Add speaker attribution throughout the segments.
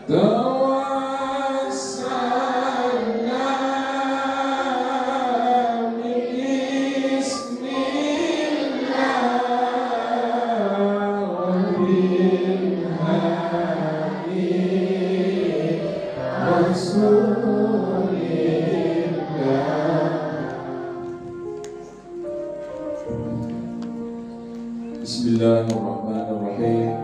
Speaker 1: tawassalna bismillah bil hadi rasulillah. Bismillahirrahmanirrahim.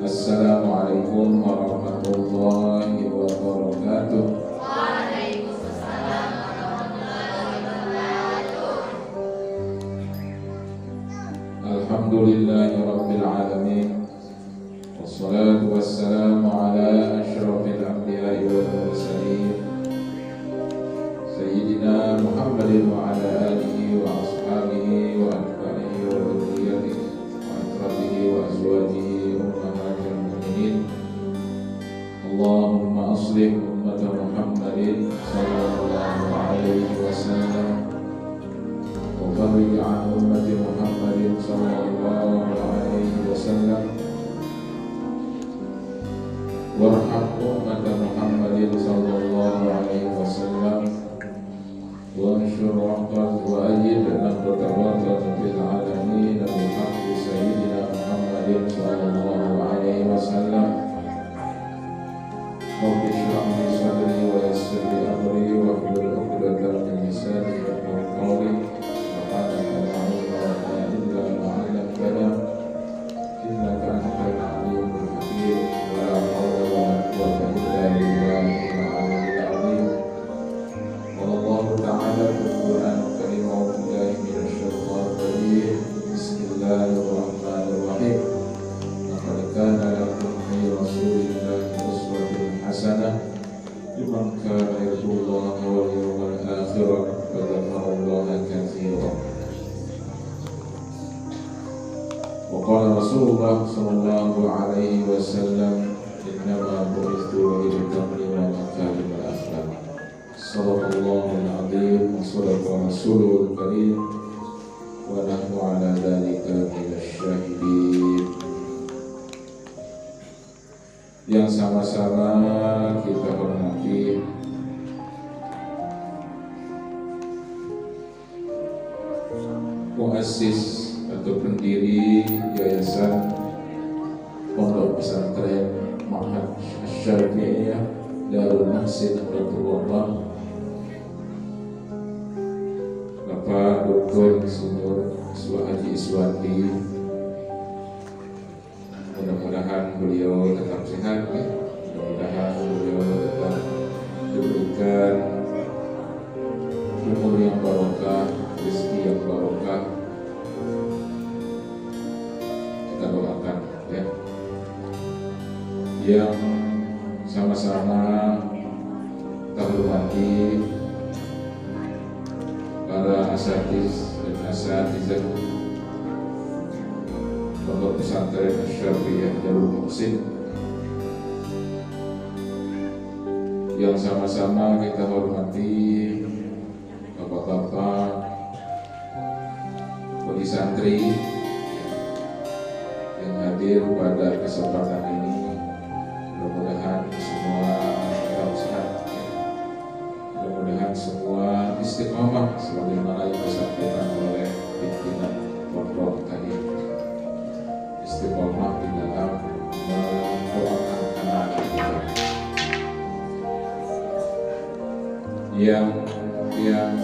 Speaker 1: Assalamualaikum warahmatullahi wabarakatuh.
Speaker 2: Waalaikumsalam warahmatullahi wabarakatuh.
Speaker 1: Alhamdulillahi rabbil alamin. Wassalatu wassalamu ala asyrafil anbiya'i wal mursalin Sayyidina Muhammadin wa ala alihi wa ashabihi wa atba'ihi wa dhurriyyatihi wa atrabihi wa azwajihi ummahatil mu'minin. Allahumma aslih ummata Muhammadin sallallahu alaihi wasallam wa farij an ummati Muhammadin sallallahu alaihi wasallam warham ummata Muhammadin sallallahu alaihi wasallam wa anshur waqad wa ayyid nabata waqad fil alamin bihaqqi sayyidina Muhammadin sallallahu alaihi wasallam. Rabbi shrah li sadri wa yassir li amri wa hlul 'uqdatam min lisani yafqahu qawli. Subhanaka la ilaha illa anta 'allamtana innaka antal 'alimul hakim. Wa la hawla wa la quwwata illa billahil 'aliyyil 'azim. Wallahu ta'ala fil Qur'anil karim wa billahi minasy syaithanir rajim. Bismillahirrahmanirrahim. Laqad kana lakum fi rasulillahi uswatun hasanah liman kana yarjullaha wal yawmal akhir wa dzakarallaha katsiran. Wa qala Rasulullah sallallahu alaihi wasallam innama bu'ithu litammima makarimal akhlaq. Sadaqallahul azim wa sadaqa rasulul karim wa nahnu ala dzalika minasyahidin. Yang sama-sama kita hormati muassis atau pendiri Yayasan Pondok Pesantren Ma'had Asy-Syafi'iyah Darul Mahsin Rasulullah, Bapak Dr. Insinyur Haji Iswandi. Mudah-mudahan beliau tetap sehat, ya. Mudah-mudahan beliau tetap diberikan umur yang barokah, rezeki yang barokah. Kita doakan, ya. Yang sama-sama kita hormati para asatiz dan asatizah Pondok Pesantren Asy-Syafi'iyah Darul Muhsin, yang sama-sama kita hormati bapak-bapak bagi santri yang hadir pada kesempatan ini. Mudah-mudahan semua tetap sehat, ya. Mudah-mudahan semua istiqomah sebagaimana yang disampaikan oleh pimpinan pondok tadi. Istiqomah di dalam mendoakan anak-anak kita yang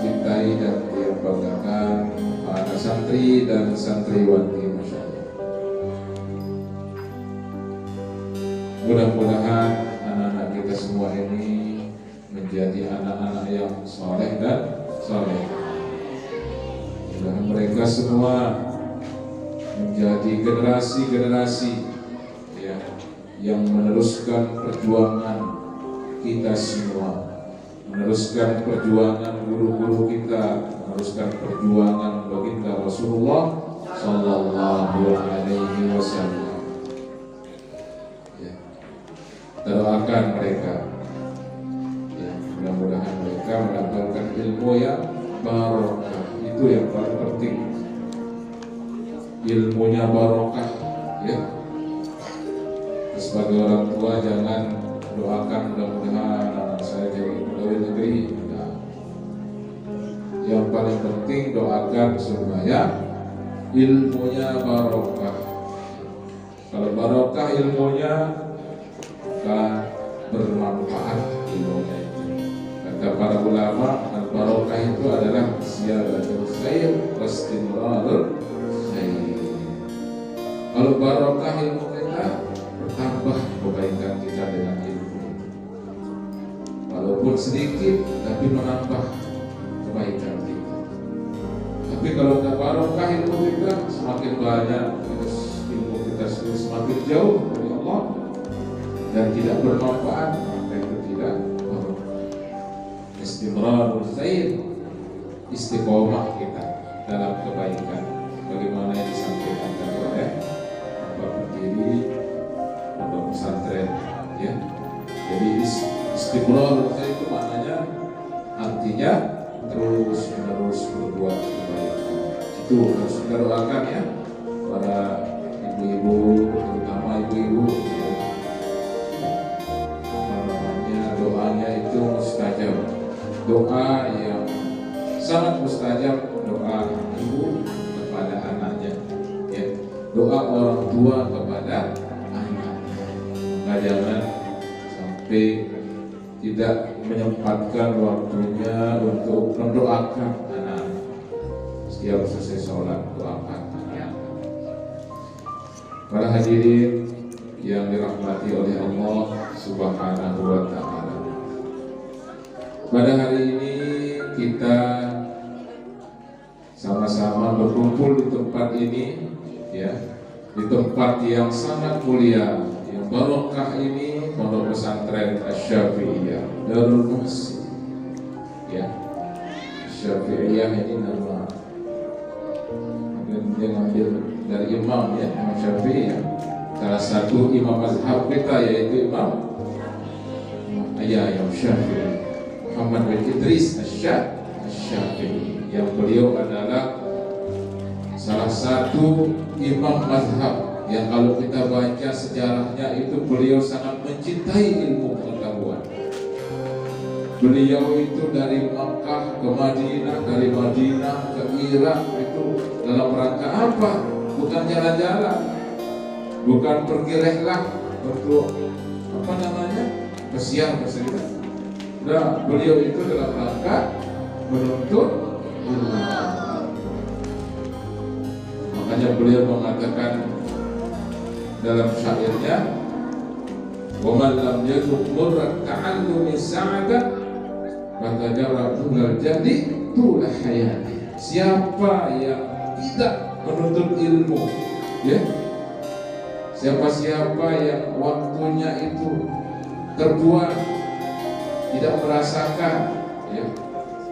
Speaker 1: cintai dan yang banggakan para santri dan santriwati, masya Allah. Mudah-mudahan anak-anak kita semua ini menjadi anak-anak yang soleh dan soleh. Mudah-mudahan mereka semua menjadi generasi-generasi, ya, yang meneruskan perjuangan kita semua, meneruskan perjuangan guru-guru kita, meneruskan perjuangan baginda Rasulullah sallallahu alaihi wasallam. Ya. Doakan mereka, ya, mudah-mudahan mereka mendapatkan ilmu yang barokah. Itu yang paling penting. Ilmunya barokah, ya. sebagai orang tua jangan doakan mudah-mudahan anak saya jadi pegawai negeri. Nah, yang paling penting doakan supaya ilmunya barokah. Kalau barokah ilmunya, maka bermanfaat ilmunya itu. Kata para ulama, al-barokah itu adalah ziyadatul khair wastimrarul khair. Kalau barokah ilmu kita, bertambah kebaikan kita dengan ilmu. Walaupun sedikit, tapi menambah kebaikan kita. Tapi kalau tak barokah ilmu kita, semakin banyak, terus ilmu kita semakin jauh dari Allah dan tidak bermanfaat, maka itu tidak barokah. Istimrarul khair, istiqomah kita dalam kebaikan. Bagaimana yang disampaikan tadi oleh Bapak pendiri Pondok Pesantren, ya. Jadi istiqomah itu maknanya artinya terus menerus berbuat kebaikan. Itu harus kita doakan ya, para ibu-ibu, terutama ibu-ibu. Ya. Namanya doanya itu mustajab. Doa yang sangat mustajab, doa ibu kepada anaknya, ya. Doa orang tua kepada anaknya. Maka jangan sampai tidak menyempatkan waktunya untuk mendoakan anak. Setiap selesai sholat doakan anak. Para hadirin yang dirahmati oleh Allah Subhanahu wa Ta'ala, pada hari ini kita sama-sama berkumpul di tempat ini, ya, di tempat yang sangat mulia, yang barokah ini, Pondok Pesantren Asy-Syafi'iyah Darul Muhsin, ya. Syafi'iyah ini nama dia ngambil dari imam, ya, Imam Syafi'i, ya. Salah satu imam mazhab kita yaitu Imam Syafi'i, Muhammad bin Idris Asy-Syafi'i, yang beliau adalah salah satu imam mazhab yang kalau kita baca sejarahnya itu beliau sangat mencintai ilmu pengetahuan. Beliau itu dari Makkah ke Madinah, dari Madinah ke Irak itu dalam rangka apa? Bukan jalan-jalan, bukan pergi rehlah untuk kesiar kesini. Nah, beliau itu dalam rangka menuntut ilmu. Makanya beliau mengatakan dalam syairnya, "Wa man lam yaduk murrat ta'allumi sa'adah fatadaratul jadi tulah hayati." Siapa yang tidak menuntut ilmu, ya, siapa yang waktunya itu terbuang, tidak merasakan, ya,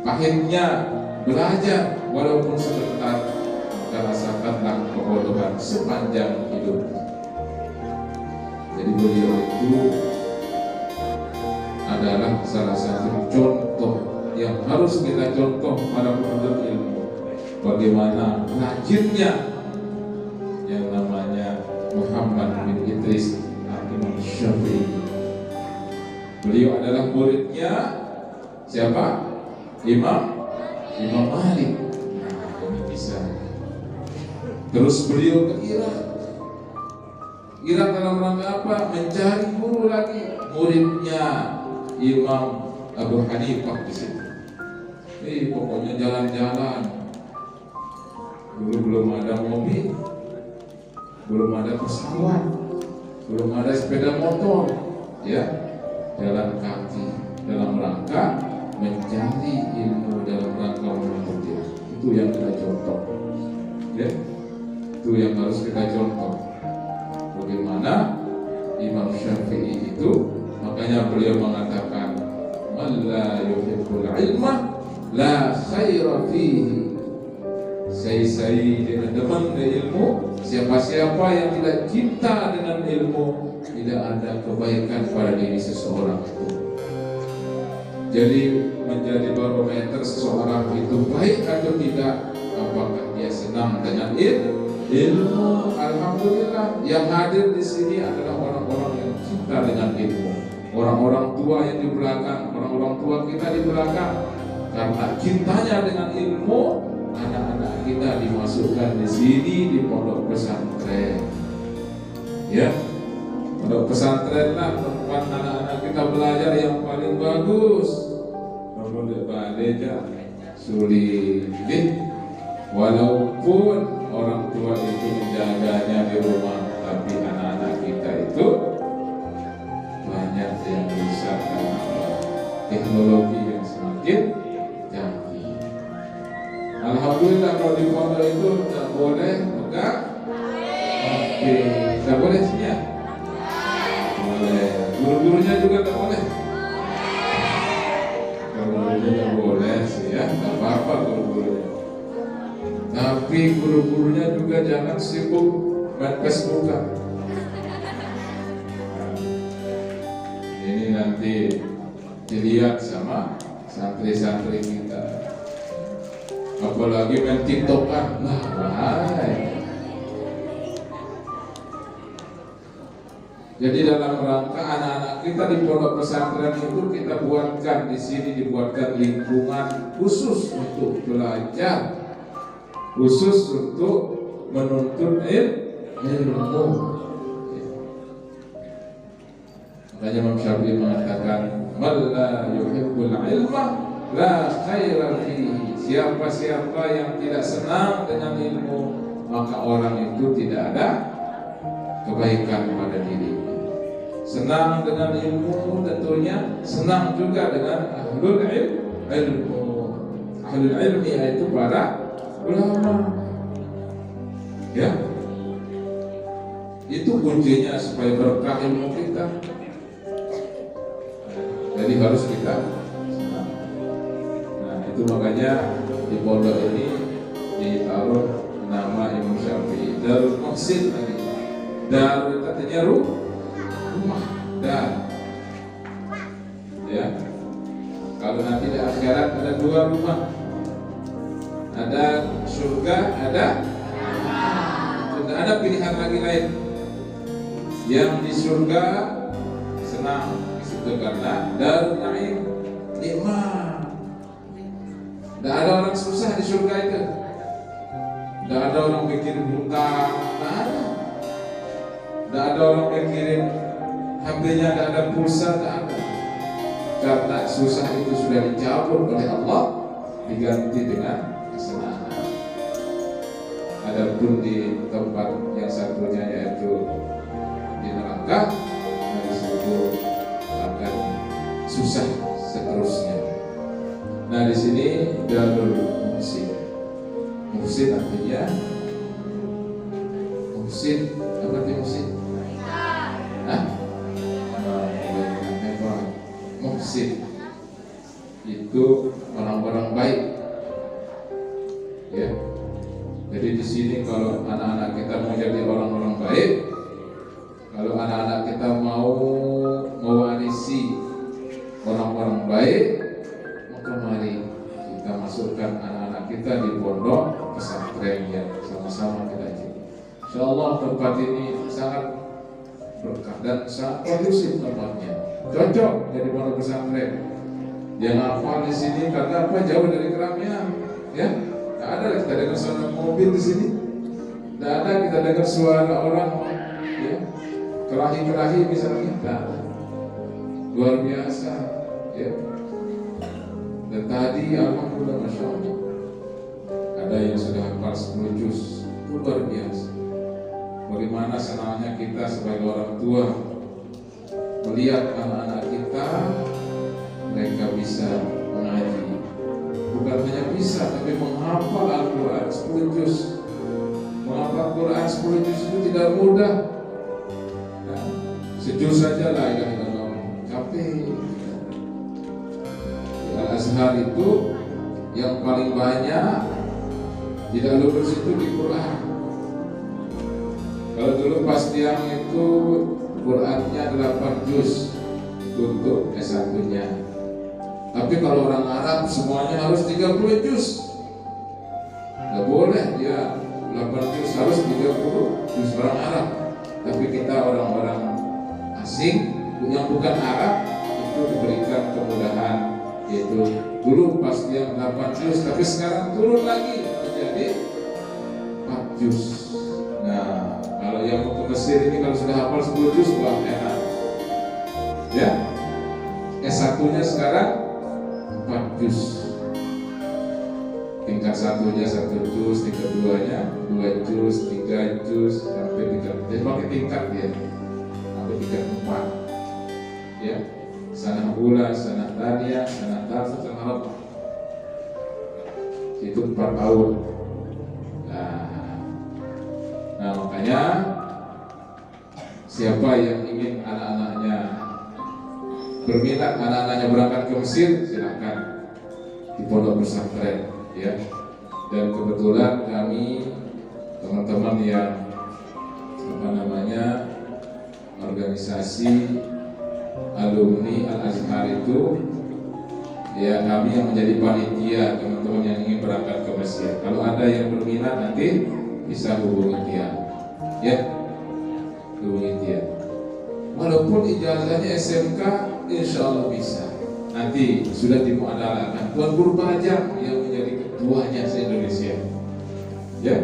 Speaker 1: pahitnya belajar walaupun sebentar, maka rasakanlah kebodohan sepanjang hidup. Jadi beliau itu adalah salah satu contoh yang harus kita contoh para penuntut ilmu. Bagaimana rajinnya yang namanya Muhammad bin Idris Imam Syafi'i. Beliau adalah muridnya siapa? Imam Malik. Nah, ini bisa. Terus beliau ke Irak dalam rangka apa? Mencari guru lagi. Muridnya Imam Abu Hanifah di situ. Pokoknya jalan-jalan. Dulu belum ada mobil, belum ada pesawat, belum ada sepeda motor, ya, jalan kaki dalam rangka mencari ilmu, dalam rangka menuntut ilmu. Itu yang kita contoh, ya, itu yang harus kita contoh. Bagaimana Imam Syafi'i itu, makanya beliau mengatakan, "Man la yuhibbul ilma la khaira fihi." Saya dengan teman ilmu, siapa-siapa yang tidak cinta dengan ilmu, tidak ada kebaikan pada diri seseorang itu. Jadi menjadi barometer seseorang itu baik atau tidak, apakah dia senang dengan ilmu. Alhamdulillah yang hadir di sini adalah orang-orang yang orang-orang tua yang di belakang, orang-orang tua kita di belakang. Karena cintanya dengan ilmu, anak-anak kita dimasukkan di sini di pondok pesantren. Ya, pondok pesantren lah tempat anak-anak kita belajar yang paling bagus. Pondok belajar sulit. Walaupun orang tua itu menjaganya di rumah, tapi anak-anak kita itu banyak yang rusak karena teknologi yang semakin canggih. Alhamdulillah kalau di pondok itu tidak boleh pegang HP, tidak boleh sih ya? Boleh. Guru-gurunya juga tidak boleh. Guru-gurunya boleh sih ya, tidak apa-apa guru-gurunya. Tapi guru-gurunya juga jangan sibuk main Facebookan. Ini nanti dilihat sama santri-santri kita. Apalagi main TikTokan, nah bahaya. Jadi dalam rangka anak-anak kita di pondok pesantren itu kita buatkan di sini dibuatkan lingkungan khusus untuk belajar, khusus untuk menuntut ilmu. Makanya Imam Syafi'i mengatakan, "Man la yuhibbul ilma la khaira fihi." Siapa-siapa yang tidak senang dengan ilmu, maka orang itu tidak ada kebaikan pada dirinya. Senang dengan ilmu tentunya senang juga dengan ahlul ilmu. Ahlul ilmi yaitu para ulama. Ya, itu kuncinya supaya berkah ilmu kita. Jadi harus kita senang. Nah itu makanya di pondok ini ditaruh nama Imam Syafi'i, Darul Muhsin tadi. Darul katanya rumah, dar. Ya, kalau nanti di akhirat ada dua rumah, ada surga, ada tidak ada pilihan lagi lain. Yang di surga senang di situ karena darul naim, nikmat. Tidak ada orang susah di surga itu. Tidak ada orang mikirin hutang, tidak ada. Tidak ada orang mikirin HP-nya, tidak ada pulsa, tidak ada. Karena susah itu sudah dicabut oleh Allah, diganti dengan kesenangan. Adapun di tempat yang satunya yaitu di neraka, dari situ akan susah seterusnya. Nah di sini Darul Muhsin. Muhsin artinya Muhsin, apa artinya Muhsin? Hah? Muhsin itu orang-orang baik. Ya. Jadi di sini kalau anak-anak kita mau jadi orang-orang baik, kalau anak-anak kita mau mewarisi orang-orang baik, maka mari kita masukkan anak-anak kita di pondok pesantren yang sama-sama kita jadi. Insyaallah tempat ini sangat berkah dan sangat kondusif tempatnya, cocok jadi pondok pesantren. Yang hafal di sini karena apa? Jauh dari keramaian, ya. Tidak ada kita dengar suara mobil di sini, tidak ada kita dengar suara orang, ya, kelahi-kelahi misalnya, tidak. Luar biasa, ya. Dan tadi alhamdulillah masya Allah ada yang sudah hafal 10 juz, luar biasa. Bagaimana senangnya kita sebagai orang tua melihat anak-anak kita mereka bisa mengaji, bukan hanya bisa tapi menghafal Al-Quran 10 juz. Menghafal Quran 10 juz itu tidak mudah. Ya, sejuz saja la ilaha illallah capek. Al-Azhar itu yang paling banyak tidak lulus itu di Quran. Kalau dulu pas tiang itu Qurannya 8 juz untuk S1-nya. Tapi kalau orang Arab semuanya harus 30 juz. Tidak boleh dia 8 juz, harus 30 juz orang Arab. Tapi kita orang-orang asing yang bukan Arab itu diberikan kemudahan, yaitu dulu pas dia 8 juz, tapi sekarang turun lagi menjadi 4 juz. Nah, kalau yang mau ke Mesir ini kalau sudah hafal 10 juz, wah enak. Ya, S1-nya sekarang 4 juz. Tingkat 1-nya 1 juz, tingkat 2-nya 2 juz, 3 juz, sampai tingkat, jadi pakai tingkat dia, sampai tingkat 4. Ya, sanah ula, sanah tania, sanah tafsir, sanah harap. Itu 4 tahun. Nah, makanya siapa yang ingin anak-anaknya berminat, anak-anaknya berangkat ke Mesir, silakan di pondok pesantren, ya. Dan kebetulan kami teman-teman yang organisasi alumni Al-Azhar itu, ya kami yang menjadi panitia teman-teman yang ingin berangkat ke Mesir. Kalau ada yang berminat nanti bisa hubungi dia, ya, hubungi dia. Walaupun ijazahnya SMK, insya Allah bisa. Nanti sudah dimuadalakan. Tuan Guru Bajang yang menjadi ketuanya se-Indonesia, ya,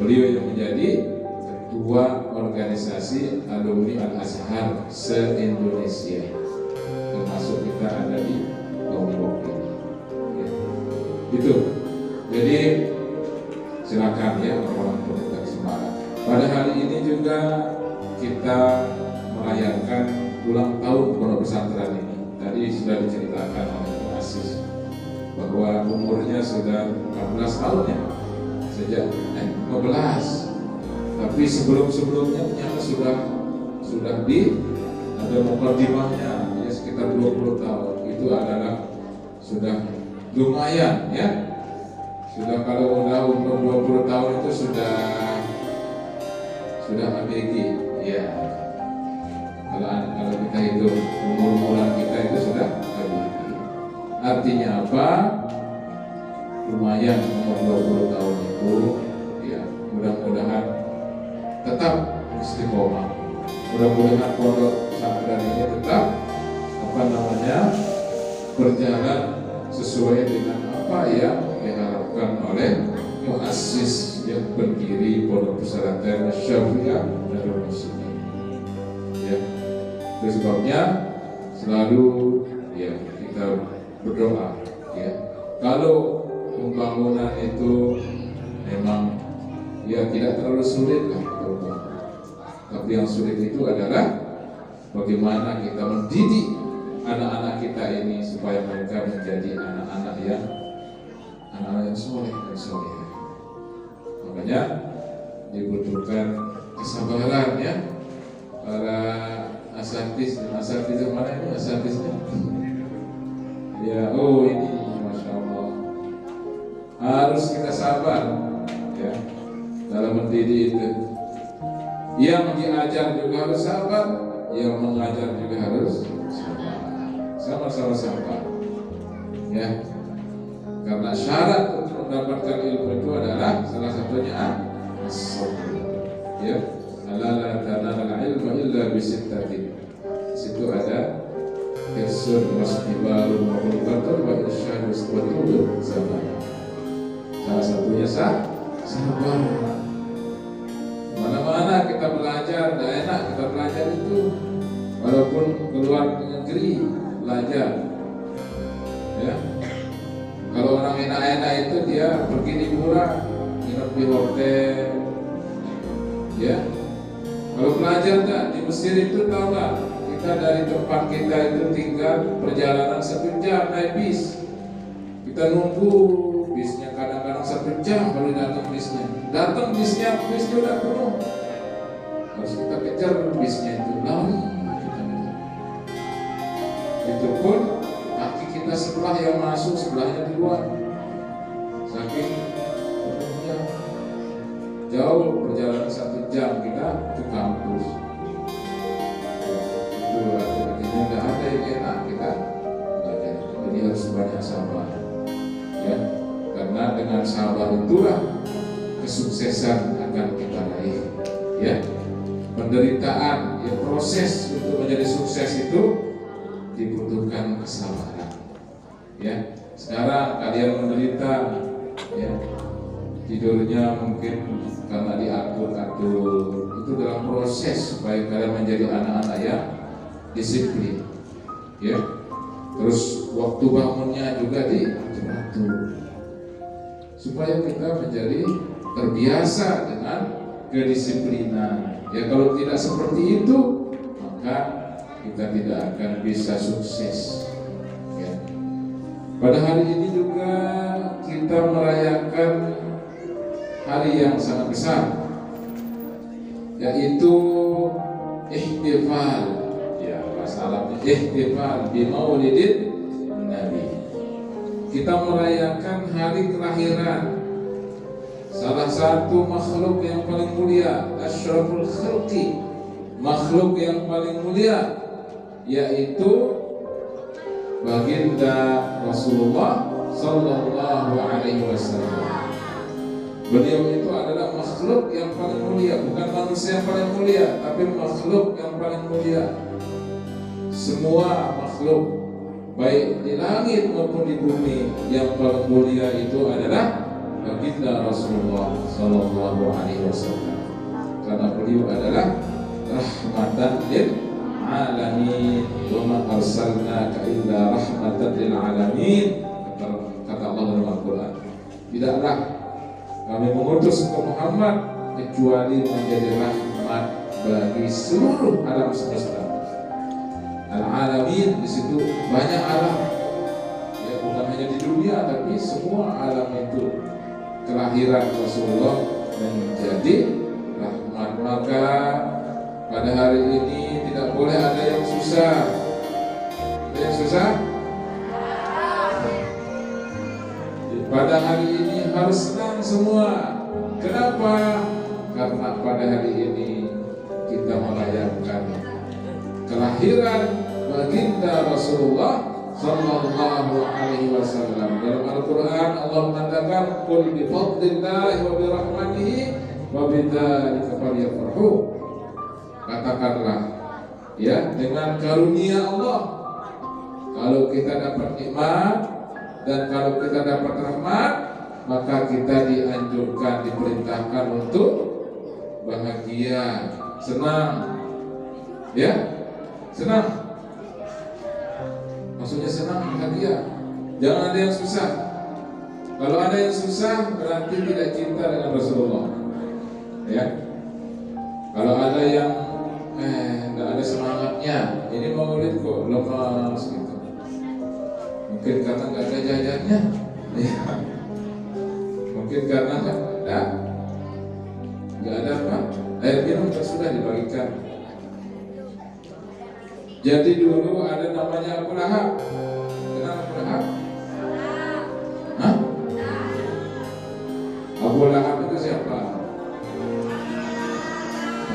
Speaker 1: beliau yang menjadi ketua organisasi alumni Al-Azhar se-Indonesia, termasuk kita ada di Lombok ini, ya. Gitu. Jadi silakan ya orang pemerintah semangat. Pada hari ini juga kita merayakan ulang tahun pondok pesantren ini. Tadi sudah diceritakan oleh Pak Asis bahwa umurnya sudah 14 tahun ya, sejak 15. Tapi sebelumnya ternyata sudah ada mukadimahnya, ya sekitar 20 tahun. Itu adalah sudah lumayan ya. Sudah kalau udah umur 20 tahun itu sudah ABG ya. Kalau kita hitung umur-umuran kita itu sudah ABG. Artinya apa? Lumayan umur 20 tahun itu ya, mudah-mudahan tetap istiqomah. Mudah-mudahan pondok pesantren ini tetap berjalan sesuai dengan apa yang diharapkan oleh muassis yang berdiri pondok pesantren Syafi'iyah Darul Muslimin. Ya, itu sebabnya selalu ya kita berdoa ya. Kalau pembangunan itu memang ya tidak terlalu sulit lah, tapi yang sulit itu adalah bagaimana kita mendidik anak-anak kita ini supaya mereka menjadi anak-anak yang soleh dan soleh. Makanya dibutuhkan kesabaran ya para asatidz mana ini asatidz-nya? Ya, oh ini masya Allah harus kita sabar ya dalam mendidik itu. Yang diajar juga harus sabar, yang mengajar juga harus sabar. Sama-sama sabar ya, karena syarat untuk mendapatkan ilmu itu adalah salah satunya as-sabr ya. La tanalul ilma illa bisittatin. Situ ada hirsun wasbibarun wa qulbatun wa irsyadun wa tulul zaman. Salah satunya sabar. Mana-mana kita belajar, tidak enak kita belajar itu, walaupun keluar negeri belajar ya. Kalau orang enak-enak itu dia pergi liburan, nginep di hotel ya. Kalau belajar enggak, di Mesir itu tahu nggak, kita dari tempat kita itu tinggal perjalanan 1 jam naik bis. Kita nunggu bisnya kadang-kadang 1 jam baru datang bisnya. Datang bisnya udah penuh. Harus kita kejar bisnya itu, lari. Itu pun kaki kita sebelah yang masuk, sebelahnya di luar. Saking penuhnya. Jauh perjalanan 1 jam kita ke kampus. Itu artinya tidak ada yang enak kita belajar. Jadi harus banyak sabar. Ya, karena dengan sabar itulah kesuksesan akan kita raih. Ya, penderitaan, ya proses untuk menjadi sukses itu dibutuhkan kesabaran. Ya, sekarang kalian menderita, ya tidurnya mungkin karena diatur-atur, itu dalam proses supaya kalian menjadi anak-anak yang disiplin. Ya, terus waktu bangunnya juga diatur supaya kita menjadi terbiasa dengan kedisiplinan. Ya, kalau tidak seperti itu, maka kita tidak akan bisa sukses. Ya. Pada hari ini juga kita merayakan hari yang sangat besar, yaitu ihtifal. Ya, bahasa Arabnya ihtifal bi Maulidin Nabi. Kita merayakan hari kelahiran salah satu makhluk yang paling mulia, asyraful khalqi, makhluk yang paling mulia, yaitu baginda Rasulullah sallallahu alaihi wasallam. Beliau itu adalah makhluk yang paling mulia, bukan manusia yang paling mulia, tapi makhluk yang paling mulia. Semua makhluk baik di langit maupun di bumi, yang paling mulia itu adalah baginda Rasulullah sallallahu alaihi wasallam. Karena beliau adalah rahmatan lil alamin, wa ma arsalnaka illa rahmatan lil alamin, kata Allah dalam Al-Qur'an. Tidaklah kami mengutus ke Muhammad kecuali menjadi rahmat bagi seluruh alam semesta. Al-alamin di situ banyak alam, ya bukan hanya di dunia tapi semua alam itu. Kelahiran Rasulullah menjadi rahmat. Maka pada hari ini tidak boleh ada yang susah. Ada yang susah? Pada hari ini harus senang semua. Kenapa? Karena pada hari ini kita merayakan kelahiran baginda Rasulullah sallallahu alaihi wasallam. Dalam Al-Qur'an Allah mengatakan, "Qul bi fadlillahi wa bi rahmatihi wa bidzalika falyafrahu." Katakanlah, ya, dengan karunia Allah. Kalau kita dapat nikmat dan kalau kita dapat rahmat, maka kita dianjurkan, diperintahkan untuk bahagia, senang. Ya, senang. Maksudnya senang, bahagia. Jangan ada yang susah. Kalau ada yang susah berarti tidak cinta dengan Rasulullah. Ya. Kalau ada yang tidak ada semangatnya, ini maulid kok lemas gitu. Mungkin karena nggak ada jajannya. Ya. Mungkin karena nggak ada apa. Air minum sudah dibagikan. Jadi dulu ada namanya Abu Lahab. Kenal Abu Lahab? Hah? Abu Lahab itu siapa?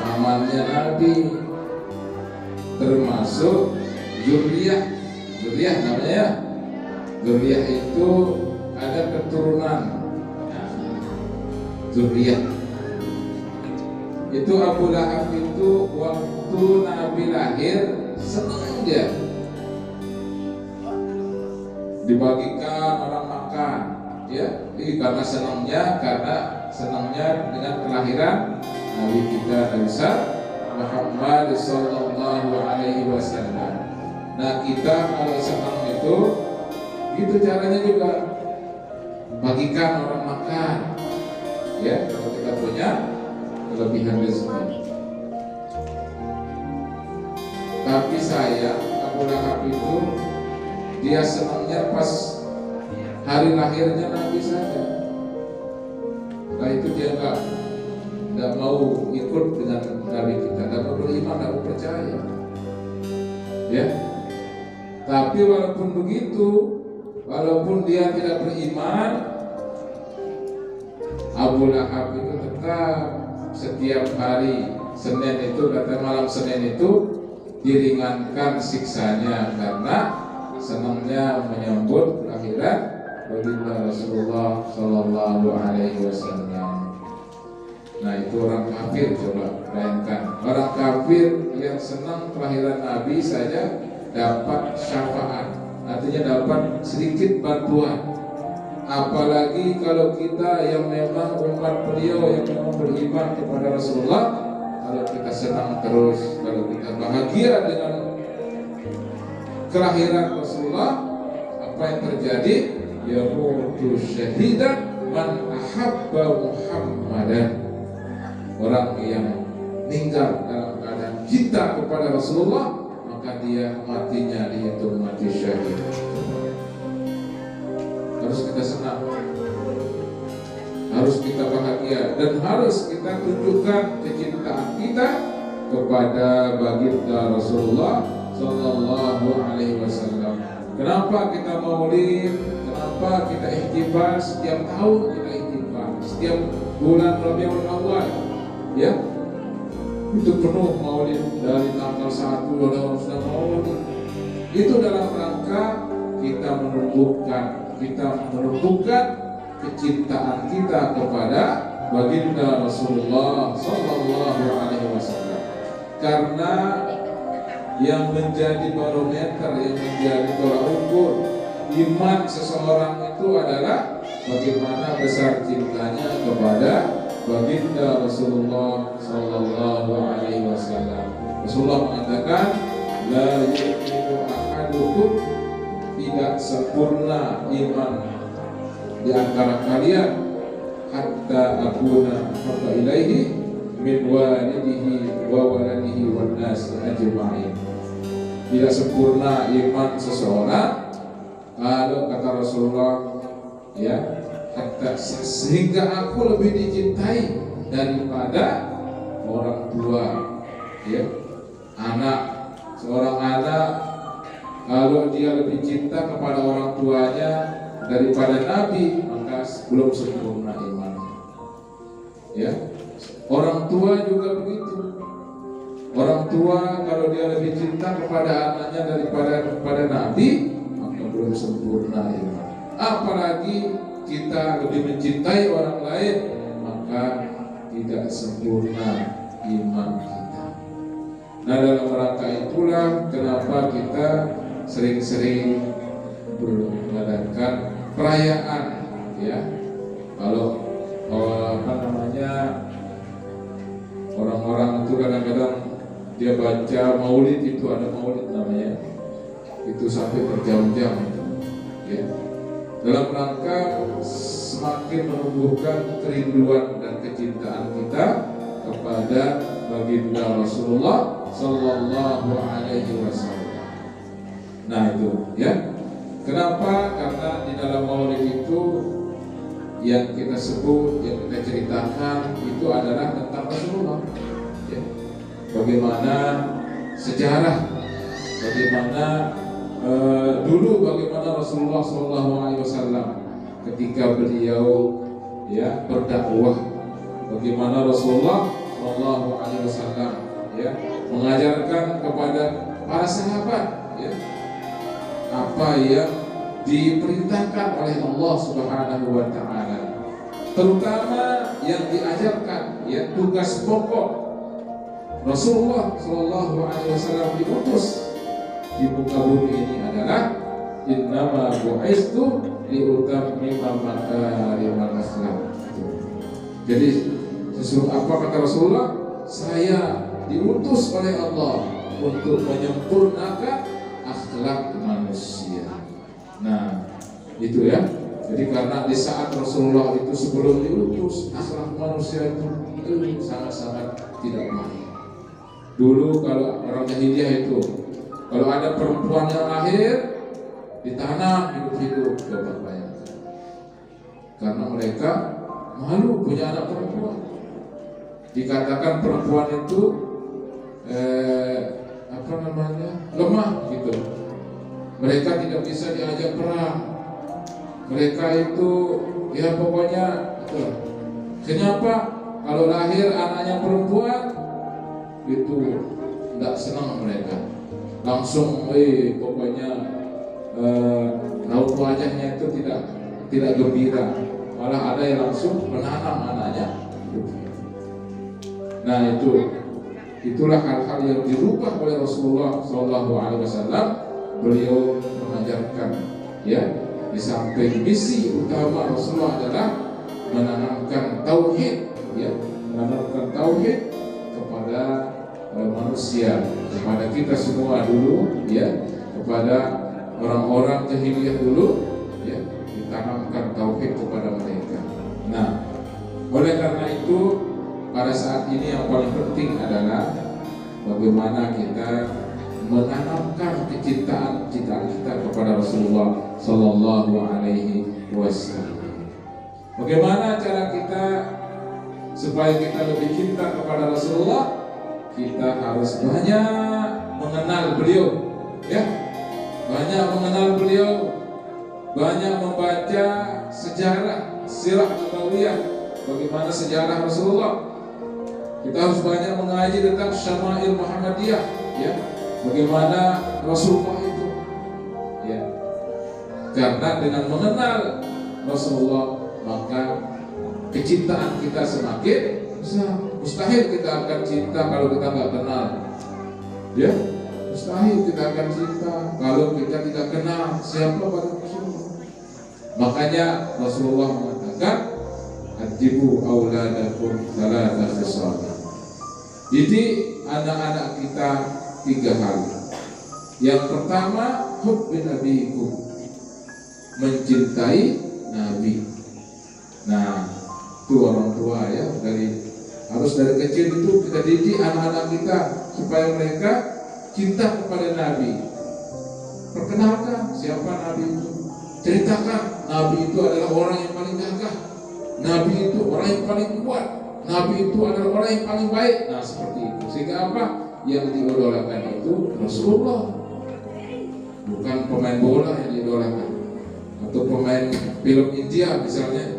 Speaker 1: Pamannya Nabi, termasuk Zuriyah. Zuriyah namanya ya. Zuriyah itu ada keturunan. Zuriyah. Itu Abu Lahab itu waktu Nabi lahir senang dia, dibagikan orang makan, ya. Karena senangnya dengan kelahiran Nabi kita Nabi Muhammad sallallahu alaihi wasallam. Nah, kita kalau senang itu gitu caranya juga, bagikan orang makan, ya. Kalau kita punya kelebihan rezeki. Tapi saya, Abu Lahab itu, dia senangnya pas hari lahirnya Nabi saja. Setelah itu dia nggak mau ikut dengan Nabi kita, nggak mau beriman, nggak mau percaya. Ya. Tapi walaupun begitu, walaupun dia tidak beriman, Abu Lahab itu tetap setiap hari Senin itu, kata malam Senin itu diringankan siksanya karena senangnya menyambut kelahiran baginda Rasulullah sallallahu alaihi wasallam. Nah itu orang kafir, coba bayangkan orang kafir yang senang kelahiran Nabi saja dapat syafaat, artinya dapat sedikit bantuan. Apalagi kalau kita yang memang umat beliau yang memang beriman kepada Rasulullah, kalau kita senang terus, kalau kita bahagia dengan kelahiran Rasulullah, apa yang terjadi? Yamutu syahidan man ahabba Muhammadan. Orang yang meninggal dalam keadaan cinta kepada Rasulullah, maka dia matinya dihitung mati syahid. Harus kita senang, harus kita bahagia, dan harus kita tunjukkan kecintaan kita kepada baginda Rasulullah Sallallahu Alaihi Wasallam. Kenapa kita maulid? Kenapa kita ihtifal? Setiap tahun kita ihtifal, setiap bulan Rabiul Awal, ya, itu penuh maulid dari tanggal 1 orang sudah maulid. Itu dalam rangka kita menumbuhkan kecintaan kita kepada baginda Rasulullah Sallallahu Alaihi Wasallam. Karena yang menjadi barometer, yang menjadi tolak ukur iman seseorang itu adalah bagaimana besar cintanya kepada baginda Rasulullah Sallallahu Alaihi Wasallam. Rasulullah mengatakan, la yu'minu ahadukum, tidak sempurna iman di antara kalian hatta akuna habba ilaihi min walidihi wa waladihi wan nasi ajma'in. Tidak sempurna iman seseorang kalau kata Rasulullah, ya, hatta, sehingga aku lebih dicintai daripada orang tua, ya, anak. Seorang anak kalau dia lebih cinta kepada orang tuanya daripada Nabi, maka belum sempurna imannya. Ya, orang tua juga begitu. Orang tua kalau dia lebih cinta kepada anaknya daripada Nabi, maka belum sempurna iman. Apalagi kita lebih mencintai orang lain, maka tidak sempurna iman kita. Nah, dalam rangka itulah kenapa kita sering-sering mengadakan perayaan, ya. Kalau orang-orang itu kadang-kadang dia baca maulid, itu ada maulid namanya, itu sampai berjam-jam, ya. Dalam rangka semakin menumbuhkan kerinduan dan kecintaan kita kepada baginda Rasulullah Sallallahu Alaihi Wasallam. Nah itu, ya. Kenapa? Karena di dalam maulid itu yang kita sebut, yang kita ceritakan itu adalah tentang Rasulullah, ya. Bagaimana sejarah, bagaimana dulu bagaimana Rasulullah SAW ketika beliau, ya, berdakwah, bagaimana Rasulullah SAW, ya, mengajarkan kepada para sahabat, ya, apa yang diperintahkan oleh Allah Subhanahu wa Ta'ala, terutama yang diajarkan, ya, tugas pokok Rasulullah SAW diutus di muka bumi ini adalah innama bu'istu liutammima makarimal akhlaq. Jadi apa kata Rasulullah? Saya diutus oleh Allah untuk menyempurnakan akhlak manusia. Nah, itu, ya. Jadi karena di saat Rasulullah itu sebelum diutus, akhlak manusia itu sangat-sangat tidak baik. Dulu kalau orang jahiliyah itu, kalau ada perempuan yang lahir ditanam hidup-hidup, coba bayangkan. Karena mereka malu punya anak perempuan. Dikatakan perempuan itu lemah gitu. Mereka tidak bisa diajak perang. Mereka itu, ya pokoknya itu. Kenapa? Kalau lahir anaknya perempuan itu tidak senang mereka. Langsung, pokoknya raut wajahnya itu tidak gembira. Malah ada yang langsung menanam anaknya. Nah itulah hal-hal yang dirubah oleh Rasulullah SAW. Beliau mengajarkan, ya, di samping misi utama Rasulullah adalah menanamkan tauhid, ya, menanamkan tauhid kepada manusia, kepada kita semua dulu, ya, kepada orang-orang jahiliyah dulu, ya, ditanamkan tauhid kepada mereka. Nah, oleh karena itu pada saat ini yang paling penting adalah bagaimana kita menanamkan kecintaan kita kepada Rasulullah Sallallahu Alaihi Wasallam. Bagaimana cara kita supaya kita lebih cinta kepada Rasulullah? Kita harus banyak mengenal beliau, ya, banyak mengenal beliau, banyak membaca sejarah sirah nabawiyah, bagaimana sejarah Rasulullah. Kita harus banyak mengaji tentang Syama'il Muhammadiyah, ya, bagaimana Rasulullah itu, ya. Karena dengan mengenal Rasulullah maka kecintaan kita semakin besar. Mustahil kita akan cinta kalau kita nggak kenal, ya. Mustahil kita akan cinta kalau kita tidak kenal siapa pada Rasulullah. Makanya Rasulullah mengatakan, "Adibu auladakum thalatha khisal." Jadi anak-anak kita 3 hal. Yang pertama, hubbi nabiyikum, mencintai Nabi. Nah, itu orang tua, ya, harus dari kecil itu kita didik anak-anak kita supaya mereka cinta kepada Nabi. Perkenalkan siapa Nabi itu, ceritakan Nabi itu adalah orang yang paling gagah, Nabi itu orang yang paling kuat, Nabi itu adalah orang yang paling baik. Nah, seperti itu. Sehingga apa? Yang diidolakan itu Rasulullah, bukan pemain bola yang diidolakan atau pemain film India misalnya.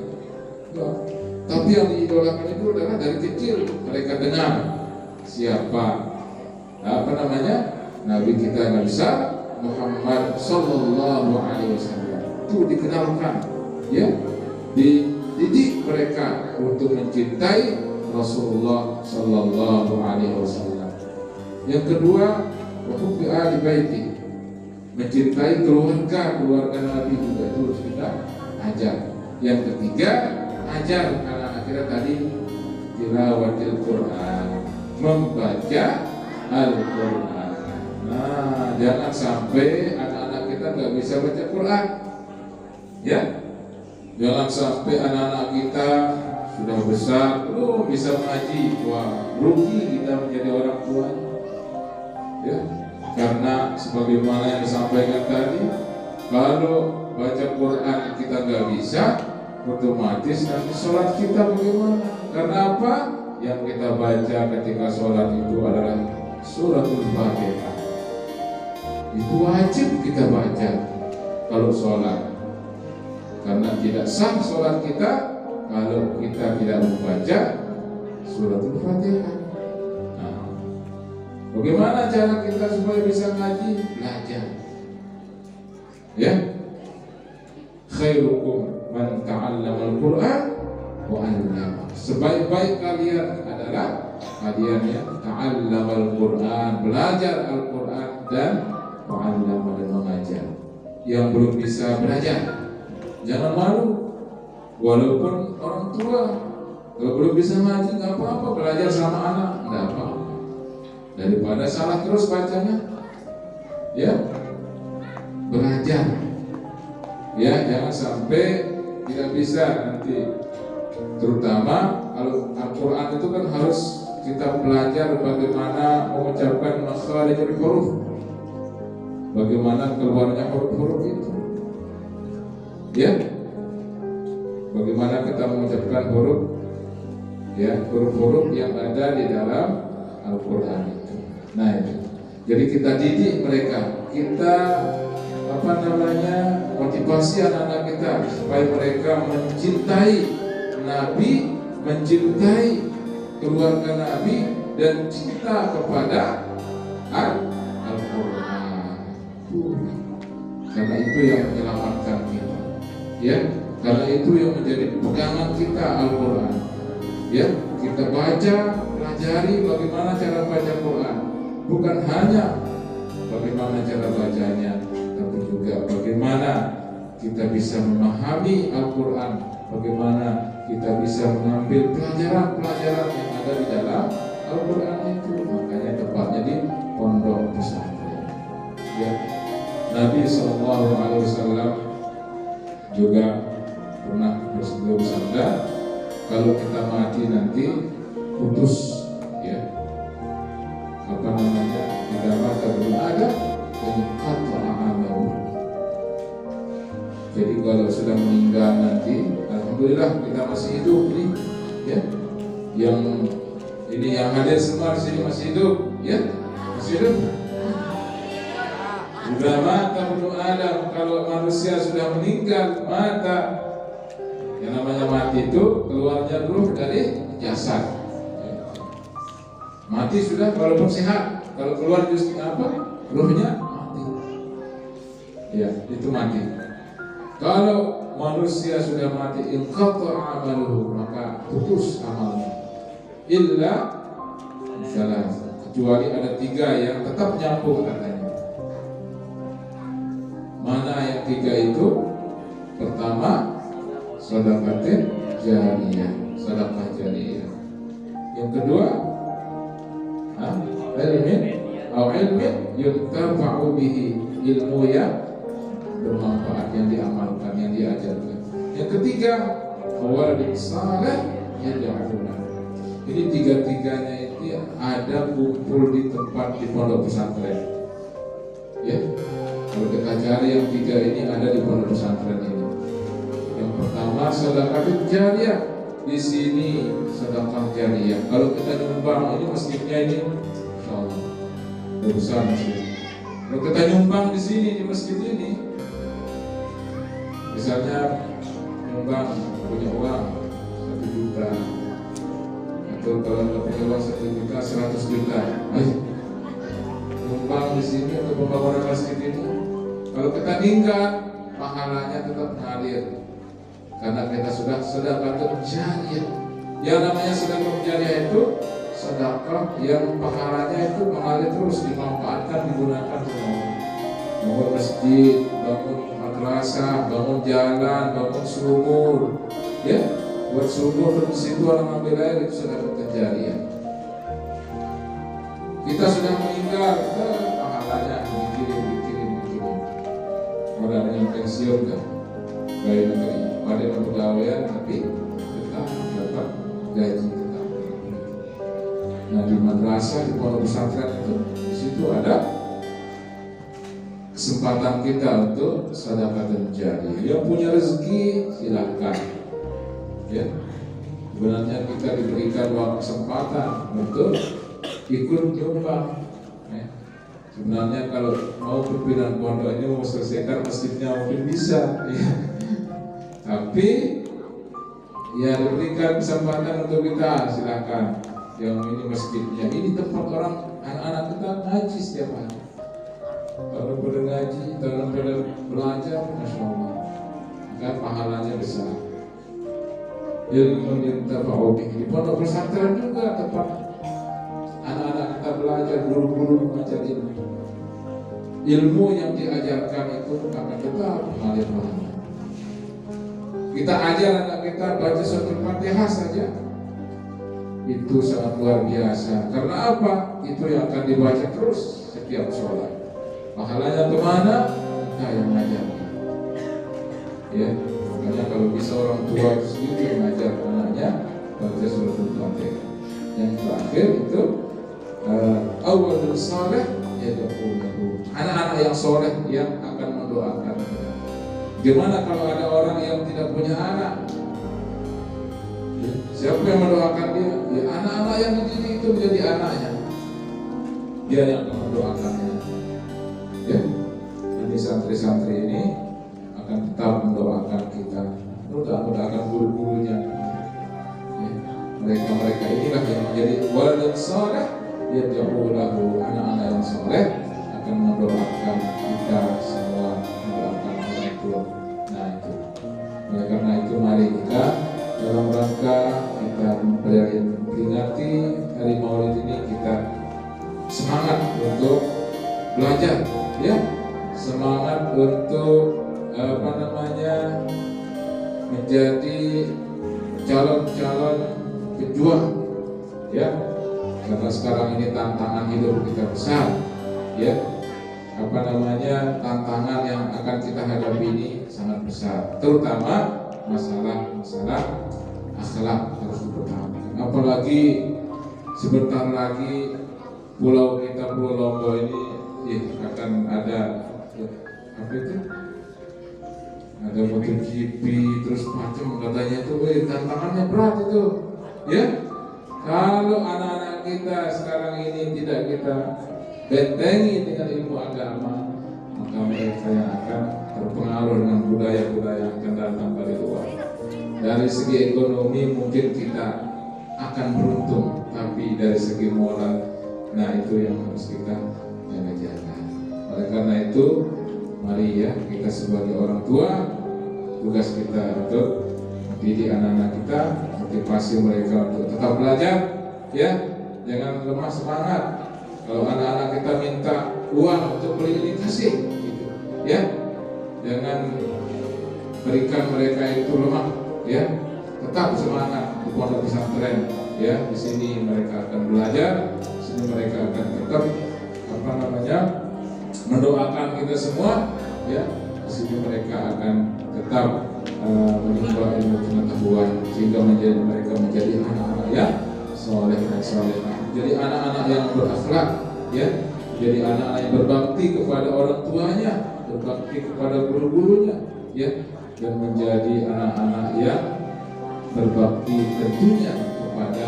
Speaker 1: Nah, tapi yang diidolakan itu adalah dari kecil mereka dengar siapa Nabi kita Nabi Muhammad Sallallahu Alaihi Wasallam. Itu dikenalkan, ya, dididik mereka untuk mencintai Rasulullah Sallallahu Alaihi Wasallam. Yang kedua, hubbi ahli baiti, mencintai keluarga Nabi juga itu harus kita ajar. Yang ketiga, ajar anak-anak kita tadi tilawatil Quran, membaca Al-Quran. Nah, jangan sampai anak-anak kita nggak bisa baca Quran, ya. Jangan sampai anak-anak kita sudah besar belum bisa mengaji. Wah, rugi kita menjadi orang tua, ya. Karena sebagaimana yang disampaikan tadi, kalau baca Quran kita nggak bisa, otomatis nanti sholat kita bagaimana? Karena apa? Yang kita baca ketika sholat itu adalah suratul Fatihah. Itu wajib kita baca kalau sholat. Karena tidak sah sholat kita kalau kita tidak membaca suratul Fatihah. Nah, bagaimana cara kita supaya bisa ngaji? Belajar, ya. Khairukum man ta'allama al-Quran wa 'allama. Sebaik-baik kalian adalah kalian yang ta'allama al-Quran, belajar Al-Quran, dan wa 'allama, dan mengajar. Yang belum bisa belajar, jangan malu. Walaupun orang tua, kalau belum bisa ngaji nggak apa-apa, belajar sama anak nggak apa-apa. Daripada salah terus bacanya, ya, belajar. Ya, jangan sampai tidak bisa nanti. Terutama kalau Al-Quran itu kan harus kita belajar bagaimana mengucapkan makharijul huruf, bagaimana keluarnya huruf-huruf itu, ya, bagaimana kita mengucapkan huruf, ya, huruf-huruf yang ada di dalam Al-Quran itu. Nah, itu. Jadi kita didik mereka, kita motivasi anak-anak kita supaya mereka mencintai Nabi, mencintai keluarga Nabi, dan cinta kepada Al-Quran. Karena itu yang menyelamatkan kita, ya. Karena itu yang menjadi pegangan kita Al-Quran, ya. Kita baca, ajari bagaimana cara baca Quran. Bukan hanya bagaimana cara bacanya, tapi juga bagaimana kita bisa memahami Al-Quran, bagaimana kita bisa mengambil pelajaran-pelajaran yang ada di dalam Al-Quran itu. Makanya tepatnya di pondok pesantren. Ya. Nabi SAW juga pernah bersabda, kalau kita mati nanti putus, ya, apa namanya, tidak mata belum ada kata amal. Jadi kalau sudah meninggal nanti, alhamdulillah kita masih hidup ini, ya. Yang ini yang hadir semua di sini masih hidup, ya, masih hidup. Sudah mata belum Adam. Kalau manusia sudah meninggal, mata. Yang namanya mati itu keluarnya ruh dari jasad. Mati sudah walaupun sehat, kalau keluar justru apa? Ruhnya mati. Ya, itu mati. Kalau manusia sudah mati, inqata amaluhu, maka putus amalnya. Illa salah, kecuali ada 3 yang tetap nyambung katanya. Mana yang 3 itu? Pertama, sedekah jariyah, sedekah jariyah. Yang kedua, ilmin yuntafa'u bihi, ilmu yang bermanfaat, yang diamalkan, yang diajarkan. Yang ketiga, waladin saleh yad'una. Ini 3-3-nya itu ada kumpul di tempat di pondok pesantren. Ya, kalau kita cari yang 3 ini ada di pondok pesantren ini. Yang pertama sedekah jariyah. Di sini sedekah jariyah. Kalau kita nyumbang, ini masjidnya ini, insyaallah besar masjid. Kalau kita nyumbang di sini di masjid ini, misalnya nyumbang punya uang 1 juta, atau kalau nggak punya uang 1 juta 100 juta, nyumbang di sini untuk pembangunan masjid ini. Kalau kita meninggal, pahalanya tetap ngalir. Karena kita sudah sedekah jariyah. Yang namanya sedekah jariyah itu sedekah yang pahalanya itu mengalir terus, dimanfaatkan, digunakan semua. Bangun masjid, bangun madrasah, bangun jalan, bangun sumur, ya, buat sumur di situ orang ambil air, itu sedekah jariyah. Kita sudah meninggal, pahalanya dikirim. Orang yang pensiun kan, gaya negeri. Ada yang pegawaian tapi tetap dapat gaji tetap. Nah di madrasah, di pondok pesantren itu, di situ ada kesempatan kita untuk sedekah jariyah. Yang punya rezeki silahkan. Ya, sebenarnya kita diberikan kesempatan untuk ikut nyumbang. Ya. Sebenarnya kalau mau pimpinan pondok ini mau selesaikan masjidnya mungkin bisa. Ya. Tapi ya diberikan kesempatan untuk kita, silakan. Yang ini masjidnya, ini tempat orang, anak-anak kita ngaji setiap hari. Kalau pada ngaji, kalau pada belajar, masya Allah, maka pahalanya besar. Ilmu yuntafa'u bihi. Di pondok pesantren juga tempat anak-anak kita belajar, guru-guru mengajar ilmu. Ilmu yang diajarkan itu akan tetap mengalir pahala. Kita ajar anak kita baca surat Al-Fatihah saja, itu sangat luar biasa. Karena apa? Itu yang akan dibaca terus setiap sholat. Pahalanya kemana? Kita yang mengajar. Ya, makanya kalau bisa orang tua itu sendiri mengajar anaknya baca surat Al-Fatihah. Yang terakhir itu awalul saleh yad'unahu. Anak-anak yang soleh yang akan mendoakan kita. Gimana kalau ada orang yang tidak punya anak? Ya, siapa yang mendoakan dia? Ya, anak-anak yang dididik itu menjadi anaknya. Dia yang akan mendoakannya. Ya, ini santri-santri ini akan tetap mendoakan kita. Mendoakan guru-gurunya. Ya, mereka inilah yang menjadi waladun saleh yad'u lahu. Anak-anak yang soleh akan mendoakan kita semua, mendoakan orang tua. Nah itu. Oleh karena itu mari kita dalam rangka kita memperingati hari semangat untuk menjadi calon-calon pejuang, ya, karena sekarang ini tantangan hidup kita besar, ya, tantangan yang akan kita hadapi ini sangat besar, terutama masalah akhlak harus dipertahankan. Apalagi sebentar lagi pulau kita, Pulau Lombok ini akan ada ada MotoGP terus macam katanya itu, tantangannya berat itu, ya. Kalau anak-anak kita sekarang ini tidak kita bentengi dengan ilmu agama, maka mereka yang akan terpengaruh dengan budaya-budaya yang akan datang dari luar. Dari segi ekonomi mungkin kita akan beruntung, tapi dari segi moral, nah itu yang harus kita jaga-jaga. Oleh karena itu, mari ya kita sebagai orang tua, tugas kita untuk mendidik anak-anak kita, motivasi mereka untuk tetap belajar, ya, jangan lemah semangat. Kalau anak-anak kita minta uang untuk beli ini, kasih, gitu, ya, jangan berikan mereka itu lemah, ya, tetap semangat di pondok pesantren, ya, di sini mereka akan belajar, di sini mereka akan tetap mendoakan kita semua, ya, di sini mereka akan tetap menimba ilmu pengetahuan sehingga mereka menjadi anak-anak yang soleh dan solehah, jadi anak-anak yang berakhlak, ya, jadi anak-anak yang berbakti kepada orang tuanya, berbakti kepada guru-gurunya, ya, dan menjadi anak-anak yang berbakti tentunya kepada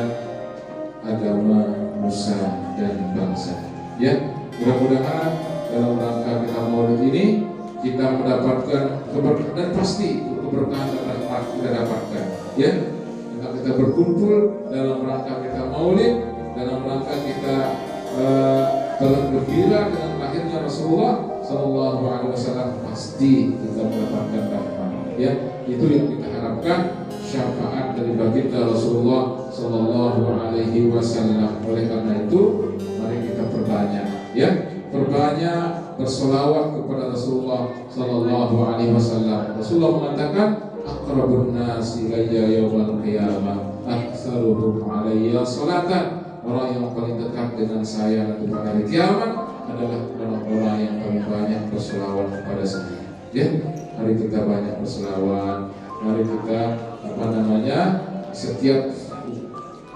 Speaker 1: agama, nusa dan bangsa, ya. Mudah-mudahan dalam rangka kita Maulid ini kita mendapatkan keberkahan, dan pasti keberkahan dan rahmat kita dapatkan, ya. Kita berkumpul dalam rangka kita Maulid, dalam rangka kita bergembira dengan lahirnya Rasulullah Sallallahu Alaihi Wasallam, pasti kita mendapatkan rahmat, ya. Itu yang kita harapkan, syafaat dari baginda Rasulullah Sallallahu Alaihi Wasallam. Oleh karena itu, mari kita perbanyak, ya, perbanyak bersolawat kepada Rasulullah Sallallahu Alaihi Wasallam. Rasulullah mengatakan, aqrabun nasi ilayya yaumal qiyamah aktsaruhum alayya salatan. Orang yang paling dekat dengan saya nanti pada hari kiamat adalah orang-orang yang paling banyak berselawat kepada saya, ya. Mari kita banyak berselawat, mari kita setiap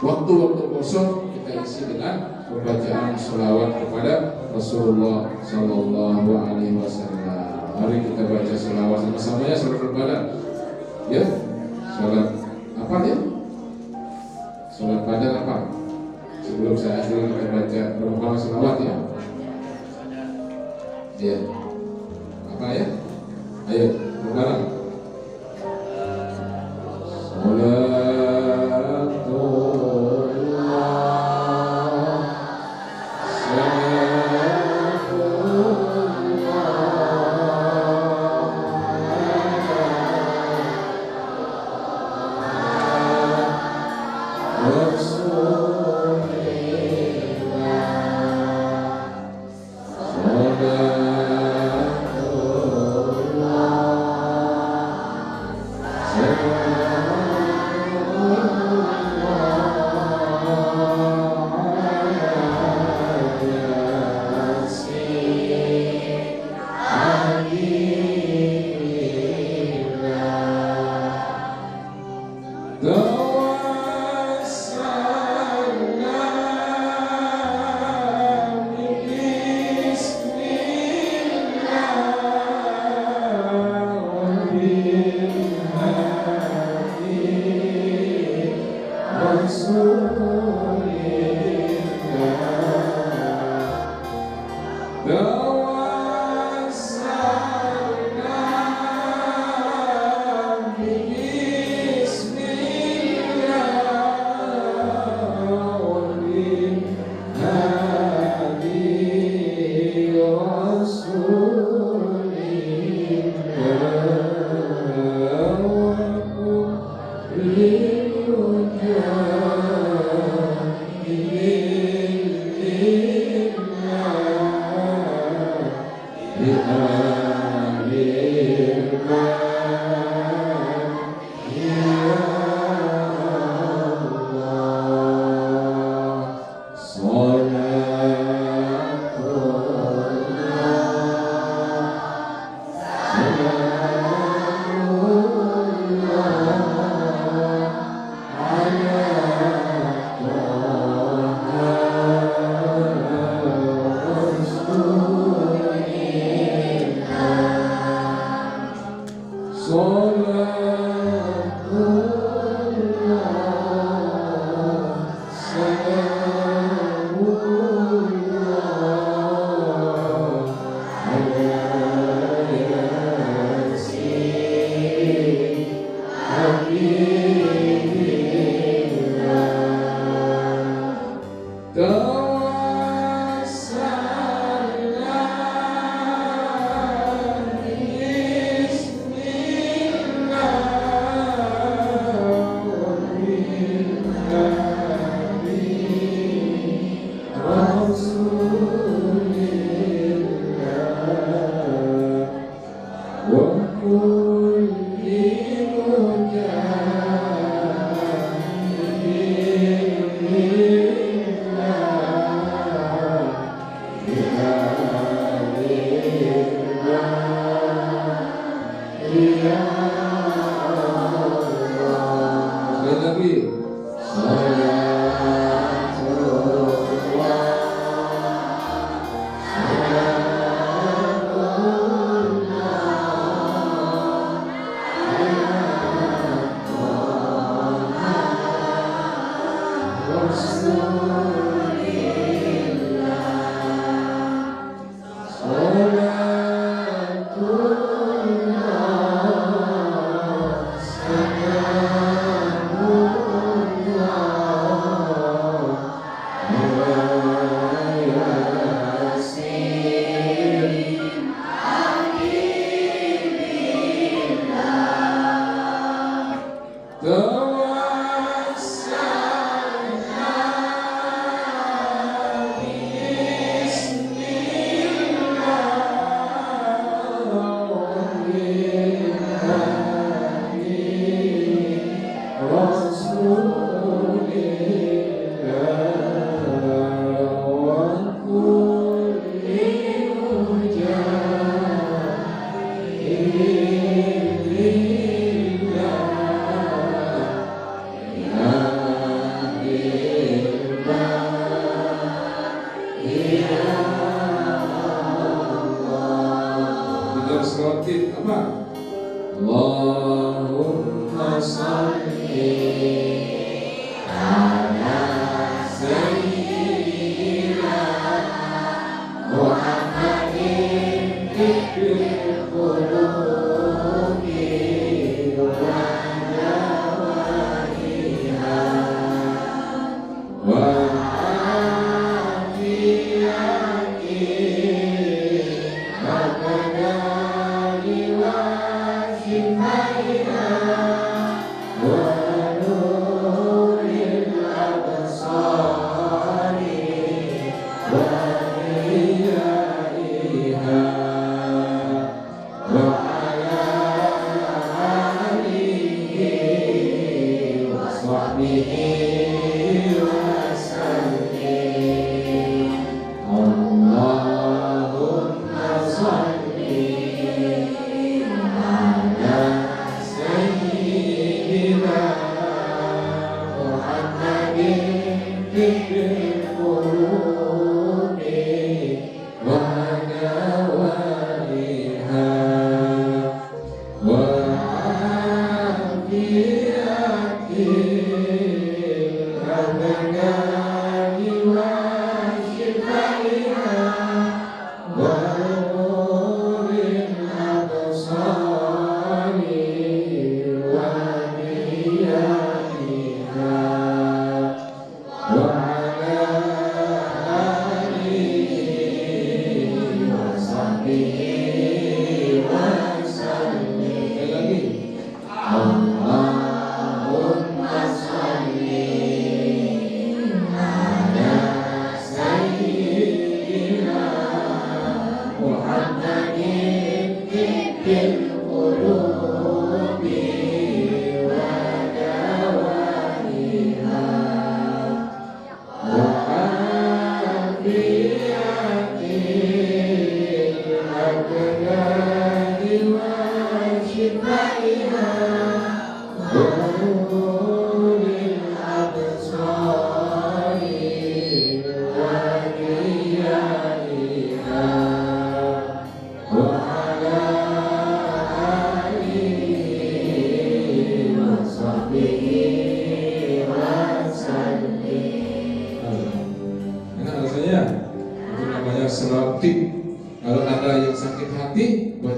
Speaker 1: waktu-waktu kosong kita isi dengan pembacaan selawat kepada Rasulullah Sallallahu Alaihi Wasallam. Mari kita baca selawat sama-sama ya, salat berbadan, ya. Salat apa ya? Salat badan apa? Sebelum saya akhiri kita baca berulang selawat, ya. Ya. Apa ya? Ayo berbareng.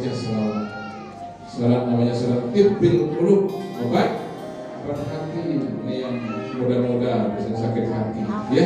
Speaker 1: baca selawat. Selawat namanya selawat tibbil qulub, obat hati. Ini yang muda-muda bisa sakit hati, ya.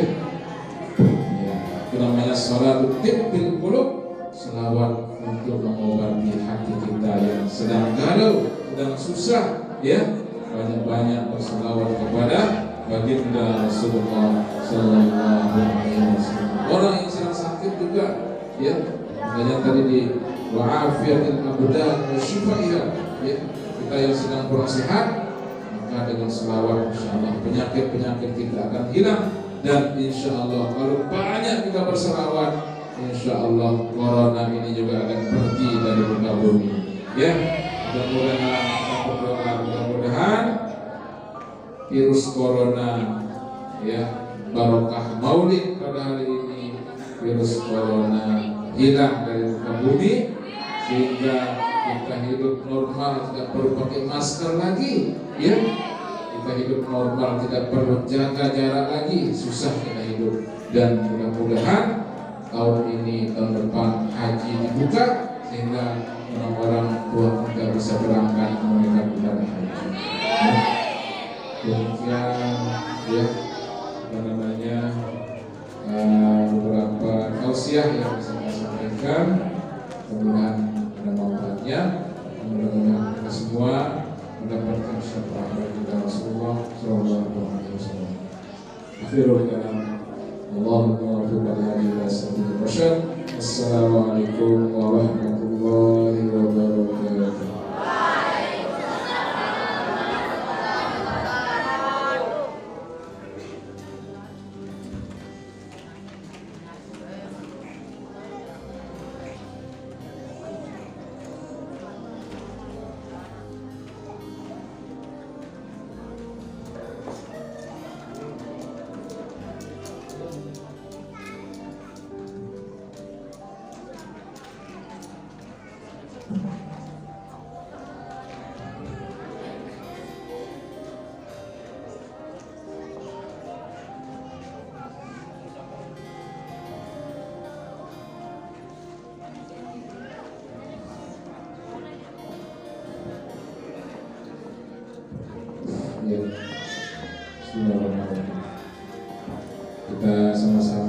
Speaker 1: Ya, itu namanya selawat tibbil qulub, selawat untuk mengobati hati kita yang sedang galau, sedang susah, ya. Banyak-banyak berselawat kepada baginda Rasulullah Sallallahu Alaihi Wasallam. Orang yang sedang sakit juga, ya. Makanya tadi di wa'afiyatil abdan wa syifaiha, ya. Kita yang sedang kurang sehat, maka dengan selawat insyaallah penyakit-penyakit kita akan hilang. Dan insyaallah kalau banyak kita berselawat, insyaallah corona ini juga akan pergi dari muka bumi, ya. Mudah-mudahan virus corona, ya, barokah maulid pada hari ini, virus corona hilang dari muka bumi, sehingga kita hidup normal, tidak perlu pakai masker lagi, ya. Kita hidup normal, tidak perlu jaga jarak lagi, susah kita hidup. Dan mudah-mudahan tahun ini, tahun depan haji dibuka, sehingga orang-orang tua kita bisa berangkat menunaikan ibadah haji. Demikian, ya, apa namanya, beberapa tausiah yang bisa saya sampaikan. Mudah-mudahan ada manfaatnya. Mudah-mudahan kita semua mendapatkan syafaat dari Rasulullah Sallallahu Alaihi Wasallam. Akhirul kalam, Allahumma Assalamualaikum warahmatullahi wabarakatuh. Ya, Bismillahirrahmanirrahim. Kita sama-sama